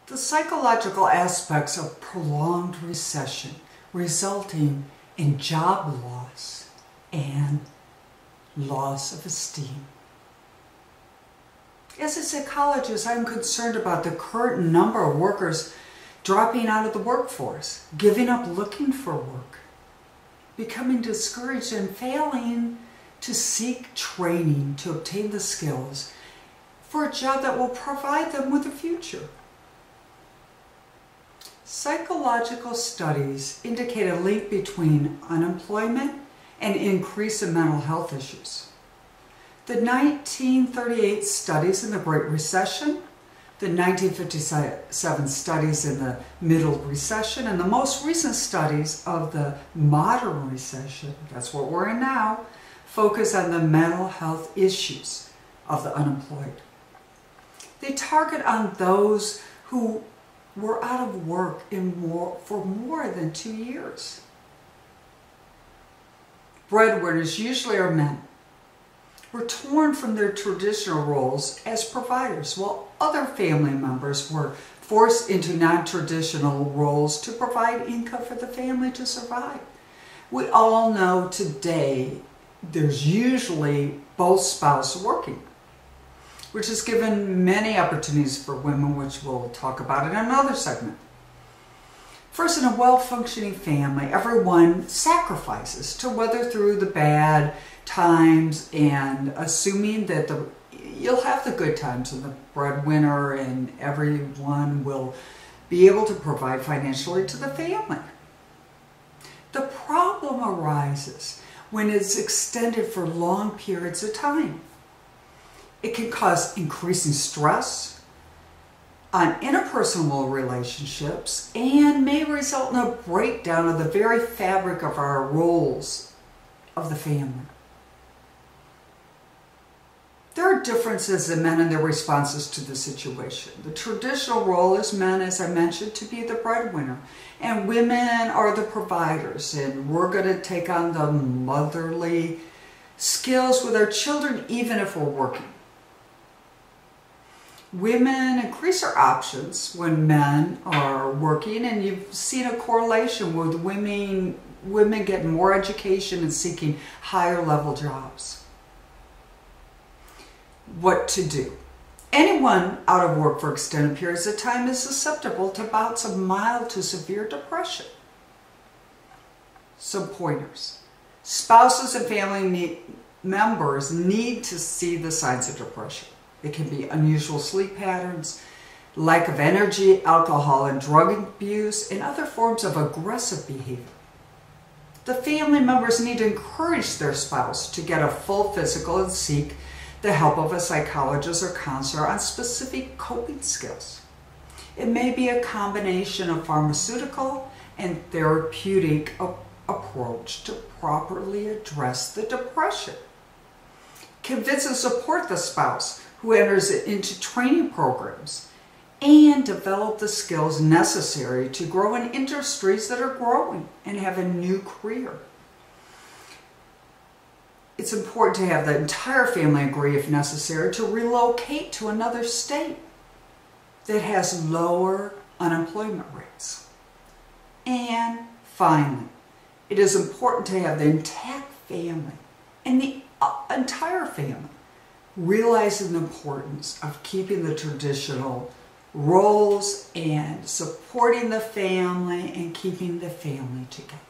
The psychological aspects of prolonged recession resulting in job loss and loss of esteem. As a psychologist, I'm concerned about the current number of workers dropping out of the workforce, giving up looking for work, becoming discouraged and failing to seek training to obtain the skills for a job that will provide them with a future. Psychological studies indicate a link between unemployment and increase in mental health issues. The 1938 studies in the Great Recession, the 1957 studies in the Middle Recession, and the most recent studies of the modern recession, that's what we're in now, focus on the mental health issues of the unemployed. They target on those who were out of work for more than 2 years. Breadwinners usually are men. Were torn from their traditional roles as providers, while other family members were forced into non-traditional roles to provide income for the family to survive. We all know today there's usually both spouses working, which has given many opportunities for women, which we'll talk about in another segment. First, in a well-functioning family, everyone sacrifices to weather through the bad times and assuming that you'll have the good times and the breadwinner and everyone will be able to provide financially to the family. The problem arises when it's extended for long periods of time. It can cause increasing stress on interpersonal relationships and may result in a breakdown of the very fabric of our roles of the family. There are differences in men and their responses to the situation. The traditional role is men, as I mentioned, to be the breadwinner, and women are the providers, and we're going to take on the motherly skills with our children even if we're working. Women increase their options when men are working, and you've seen a correlation with women getting more education and seeking higher level jobs. What to do? Anyone out of work for extended periods of time is susceptible to bouts of mild to severe depression. Some pointers. Spouses and family members need to see the signs of depression. It can be unusual sleep patterns, lack of energy, alcohol and drug abuse, and other forms of aggressive behavior. The family members need to encourage their spouse to get a full physical and seek the help of a psychologist or counselor on specific coping skills. It may be a combination of pharmaceutical and therapeutic approach to properly address the depression. Convince and support the spouse who enters into training programs and develop the skills necessary to grow in industries that are growing and have a new career. It's important to have the entire family agree, if necessary, to relocate to another state that has lower unemployment rates. And finally, it is important to have the intact family and the entire family realizing the importance of keeping the traditional roles and supporting the family and keeping the family together.